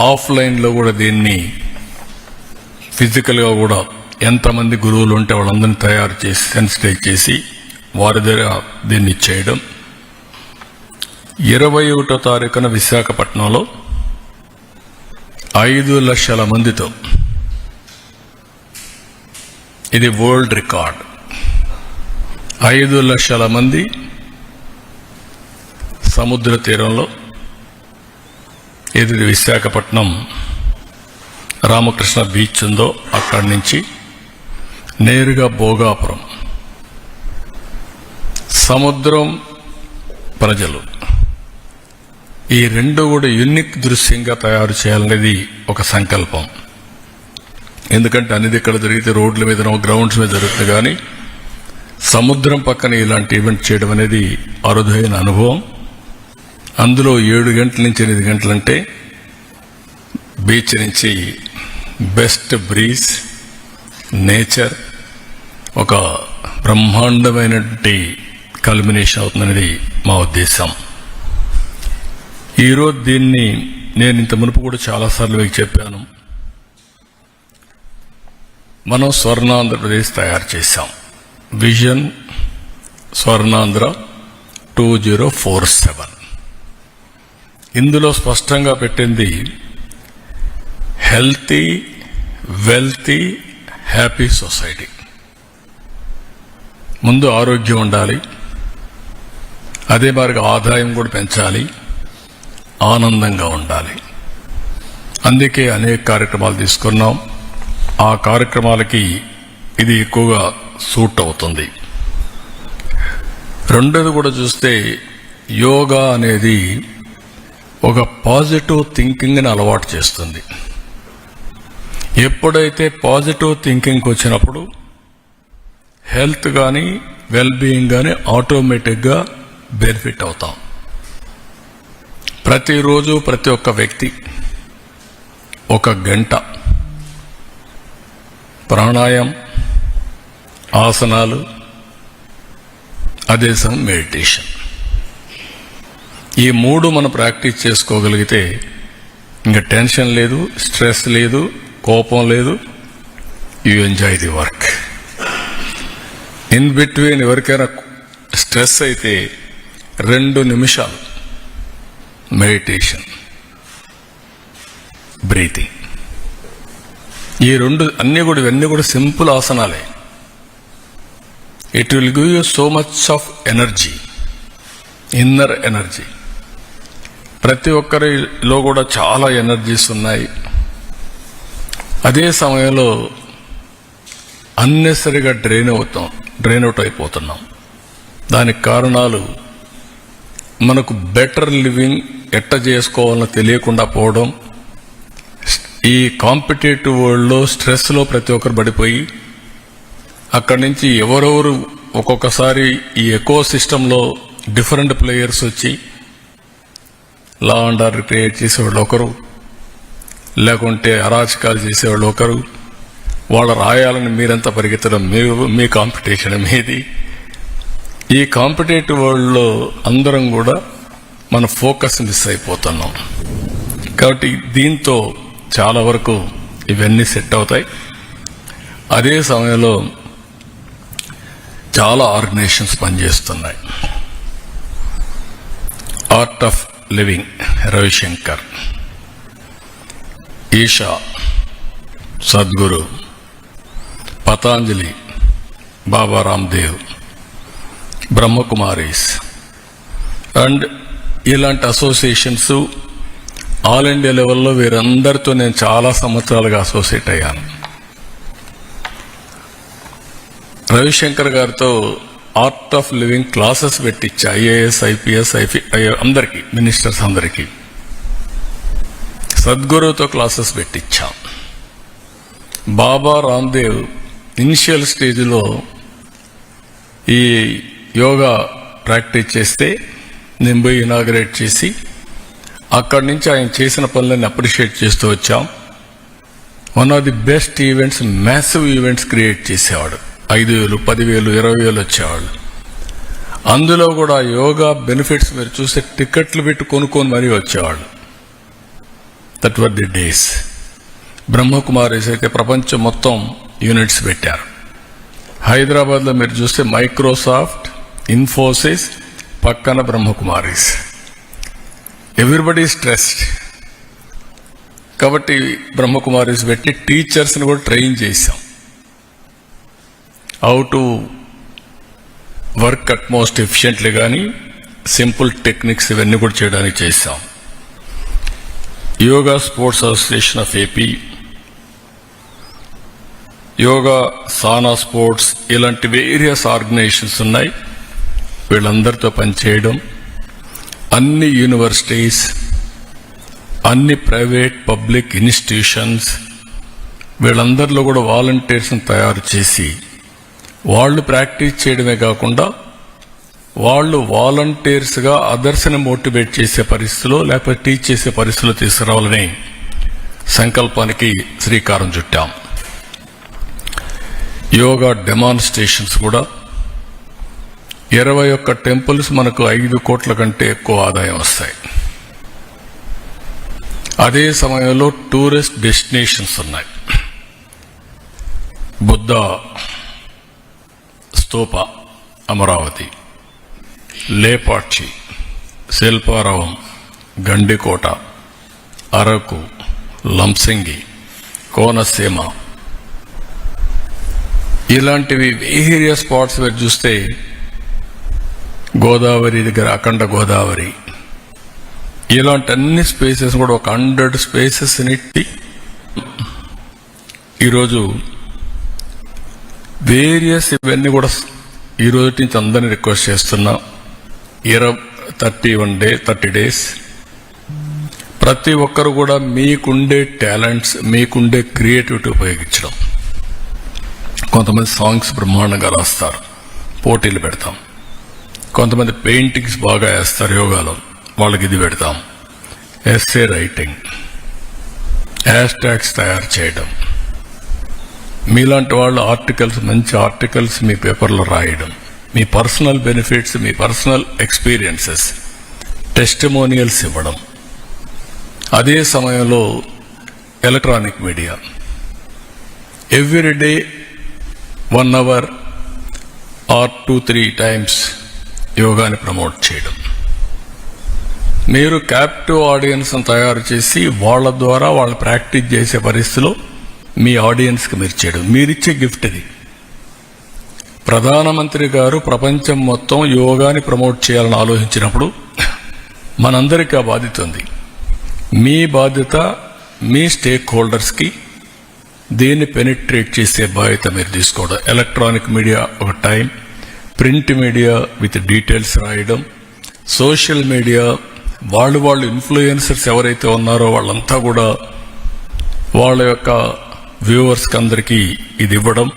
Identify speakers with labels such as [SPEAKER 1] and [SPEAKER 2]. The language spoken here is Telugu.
[SPEAKER 1] ఆఫ్లైన్లో కూడా దీన్ని ఫిజికల్గా కూడా ఎంతమంది గురువులు ఉంటే వాళ్ళందరినీ తయారు చేసి సెన్సిటైజ్ చేసి వారి దగ్గర దీన్ని చేయడం. 21వ తారీఖున విశాఖపట్నంలో 5 లక్షల మందితో, ఇది వరల్డ్ రికార్డ్. 5 లక్షల మంది సముద్ర తీరంలో, ఇది విశాఖపట్నం రామకృష్ణ బీచ్ ఉందో అక్కడి నుంచి నేరుగా భోగాపురం, సముద్రం, ప్రజలు, ఈ రెండు కూడా యూనిక్ దృశ్యంగా తయారు చేయాలనేది ఒక సంకల్పం. ఎందుకంటే అనేది ఇక్కడ జరిగితే రోడ్ల మీద గ్రౌండ్స్ మీద జరుగుతుంది, కానీ సముద్రం పక్కన ఇలాంటి ఈవెంట్ చేయడం అనేది అరుదైన అనుభవం. అందులో 7 గంటల నుంచి 8 గంటలంటే బీచ్ నుంచి బెస్ట్ బ్రీజ్, నేచర్, ఒక బ్రహ్మాండమైనటువంటి కల్మినేషన్ అవుతుందనేది మా ఉద్దేశం. ఈరోజు దీన్ని నేను ఇంత మునుపు కూడా చాలాసార్లు మీకు చెప్పాను. మనం స్వర్ణాంధ్రప్రదేశ్ తయారు చేశాం. విజన్ స్వర్ణాంధ్ర 2047. ఇందులో స్పష్టంగా పెట్టింది హెల్తీ, వెల్తీ, హ్యాపీ సొసైటీ. ముందు ఆరోగ్యం ఉండాలి, అదే మాదిరిగా ఆదాయం కూడా పెంచాలి, ఆనందంగా ఉండాలి. అందుకే అనేక కార్యక్రమాలు తీసుకున్నాం. ఆ కార్యక్రమాలకి ఇది ఎక్కువగా సూట్ అవుతుంది. రెండోది కూడా చూస్తే యోగా అనేది ఒక పాజిటివ్ థింకింగ్ని అలవాటు చేస్తుంది. ఎప్పుడైతే పాజిటివ్ థింకింగ్ వచ్చినప్పుడు హెల్త్ కానీ వెల్బీయింగ్ కానీ ఆటోమేటిక్గా బెనిఫిట్ అవుతాం. ప్రతిరోజు ప్రతి ఒక్క వ్యక్తి 1 గంట ప్రాణాయామం, ఆసనాలు, అదే సమయం మెడిటేషన్, ఈ 3 మనం ప్రాక్టీస్ చేసుకోగలిగితే ఇంకా టెన్షన్ లేదు, స్ట్రెస్ లేదు, కోపం లేదు. You enjoy the work. In between ఎవరికైనా స్ట్రెస్ అయితే 2 నిమిషాలు మెడిటేషన్, బ్రీతింగ్, ఈ 2 ఇవన్నీ కూడా సింపుల్ ఆసనాలే. It will give you so much of energy, inner energy. ప్రతి ఒక్కరిలో కూడా చాలా ఎనర్జీస్ ఉన్నాయి. అదే సమయంలో అన్నెసరిగా డ్రైన్ అవుట్ అయిపోతున్నాం. దానికి కారణాలు మనకు బెటర్ లివింగ్ ఎట్ట చేసుకోవాలో తెలియకుండా పోవడం. ఈ కాంపిటేటివ్ వరల్డ్లో స్ట్రెస్లో ప్రతి ఒక్కరు పడిపోయి అక్కడి నుంచి ఎవరెవరు ఒక్కొక్కసారి ఈ ఎకో సిస్టంలో డిఫరెంట్ ప్లేయర్స్ వచ్చి లా అండ్ ఆర్డర్ క్రియేట్ చేసేవాళ్ళు ఒకరు, లేకుంటే అరాచకాలు చేసేవాళ్ళు ఒకరు. వాళ్ళు రాయాలని మీరంతా పరిగెత్తడం, మీ కాంపిటీషన్ మీది. ఈ కాంపిటేటివ్ వరల్డ్లో అందరం కూడా మన ఫోకస్ మిస్ అయిపోతున్నాం. కాబట్టి దీంతో చాలా వరకు ఇవన్నీ సెట్ అవుతాయి. అదే సమయంలో చాలా ఆర్గనైజేషన్స్ పనిచేస్తున్నాయి. Art of living Ravishankar, Isha, Sadhguru, Patanjali, Baba Ramdev, Brahmakumaris and ఇలాంటి అసోసియేషన్స్ ఆల్ ఇండియా లెవెల్లో వీరందరితో నేను చాలా సంవత్సరాలుగా అసోసియేట్ అయ్యాను. రవిశంకర్ గారితో ఆర్ట్ ఆఫ్ లివింగ్ క్లాసెస్ పెట్టించా, ఐఏఎస్, ఐపీఎస్, అందరికీ, మినిస్టర్స్ అందరికీ. సద్గురుతో క్లాసెస్ పెట్టించాం. బాబా రామ్దేవ్ ఇనిషియల్ స్టేజ్లో ఈ యోగా ప్రాక్టీస్ చేస్తే నేను పోయి ఇనాగరేట్ చేసి అక్కడి నుంచి ఆయన చేసిన పనులను అప్రిషియేట్ చేస్తూ వచ్చాం. One of the best events, massive events create చేసేవాడు. 5,000, 10,000, 20,000 వచ్చేవాళ్ళు. అందులో కూడా యోగా బెనిఫిట్స్ మీరు చూస్తే టికెట్లు పెట్టి కొనుక్కొని మరీ వచ్చేవాళ్ళు. That were the days. Brahma Kumaris అయితే ప్రపంచం మొత్తం యూనిట్స్ పెట్టారు. హైదరాబాద్లో మీరు చూస్తే మైక్రోసాఫ్ట్, ఇన్ఫోసిస్, పక్కన బ్రహ్మకుమారీస్. Everybody stressed. కాబట్టి బ్రహ్మకుమారీస్ పెట్టి టీచర్స్ని కూడా ట్రైన్ చేశాం. How to work at most efficiently, కానీ సింపుల్ టెక్నిక్స్ ఇవన్నీ కూడా చేయడానికి చేశాం. Yoga sports association of AP, yoga సానా స్పోర్ట్స్, ఇలాంటి వేరియస్ ఆర్గనైజేషన్స్ ఉన్నాయి. వీళ్ళందరితో పనిచేయడం, అన్ని యూనివర్సిటీస్, అన్ని ప్రైవేట్ పబ్లిక్ ఇన్స్టిట్యూషన్స్, వీళ్ళందరిలో కూడా వాలంటీర్స్ని తయారు చేసి వాళ్ళు ప్రాక్టీస్ చేయడమే కాకుండా వాళ్ళు వాలంటీర్స్గా అదర్స్ని మోటివేట్ చేసే పరిస్థితిలో లేకపోతే టీచ్ చేసే పరిస్థితిలో తీసుకురావాలని సంకల్పానికి శ్రీకారం చుట్టాం. యోగా డెమాన్స్ట్రేషన్స్ కూడా 21 టెంపుల్స్ మనకు 5 కోట్ల కంటే ఎక్కువ ఆదాయం వస్తాయి. అదే సమయంలో టూరిస్ట్ డెస్టినేషన్స్ ఉన్నాయి. బుద్ధ స్తూప అమరావతి, లేపాక్షి, శిల్పారావం, గండికోట, అరకు, లంసింగి, కోనసీమ, ఇలాంటివి వేరియస్ స్పాట్స్ మీరు చూస్తే గోదావరి దగ్గర అఖండ గోదావరి, ఇలాంటి అన్ని స్పేసెస్ కూడా ఒక 100 స్పేసెస్ నెట్టి ఈరోజు వేరియస్ ఇవన్నీ కూడా ఈ రోజు నుంచి అందరినీ రిక్వెస్ట్ చేస్తున్నా. 30 డేస్ ప్రతి ఒక్కరు కూడా మీకుండే టాలెంట్స్, మీకుండే క్రియేటివిటీ ఉపయోగించడం. కొంతమంది సాంగ్స్ బ్రహ్మాండంగా రాస్తారు, పోటీలు పెడతాం. కొంతమంది పెయింటింగ్స్ బాగా వేస్తారు యోగాలో, వాళ్ళకి ఇది పెడతాం. ఎస్సే రైటింగ్, హ్యాష్ ట్యాగ్స్ తయారు చేయడం, మీలాంటి వాళ్ళు ఆర్టికల్స్, మంచి ఆర్టికల్స్ మీ పేపర్లో రాయడం, మీ పర్సనల్ బెనిఫిట్స్, మీ పర్సనల్ ఎక్స్పీరియన్సెస్, టెస్టిమోనియల్స్ ఇవ్వడం. అదే సమయంలో electronic media every day 1 hour or 2-3 times యోగాని ప్రమోట్ చేయడం. మీరు క్యాప్టివ్ ఆడియన్స్ని తయారు చేసి వాళ్ళ ద్వారా వాళ్ళు ప్రాక్టీస్ చేసే పరిస్థితిలో మీ ఆడియన్స్కి మీరు చేయడం మీరిచ్చే గిఫ్ట్ ఇది. ప్రధానమంత్రి గారు ప్రపంచం మొత్తం యోగాని ప్రమోట్ చేయాలని ఆలోచించినప్పుడు మనందరికీ ఆ బాధ్యత ఉంది. మీ బాధ్యత మీ స్టేక్ హోల్డర్స్కి దీన్ని పెనిట్రేట్ చేసే బాధ్యత మీరు తీసుకోవడం. ఎలక్ట్రానిక్ మీడియా ఒక time, print media with details రాయడం, సోషల్ మీడియా వాళ్ళు ఇన్ఫ్లుయెన్సర్స్ ఎవరైతే ఉన్నారో వాళ్ళంతా కూడా వాళ్ళ యొక్క వ్యూవర్స్కి అందరికీ ఇది ఇవ్వడం.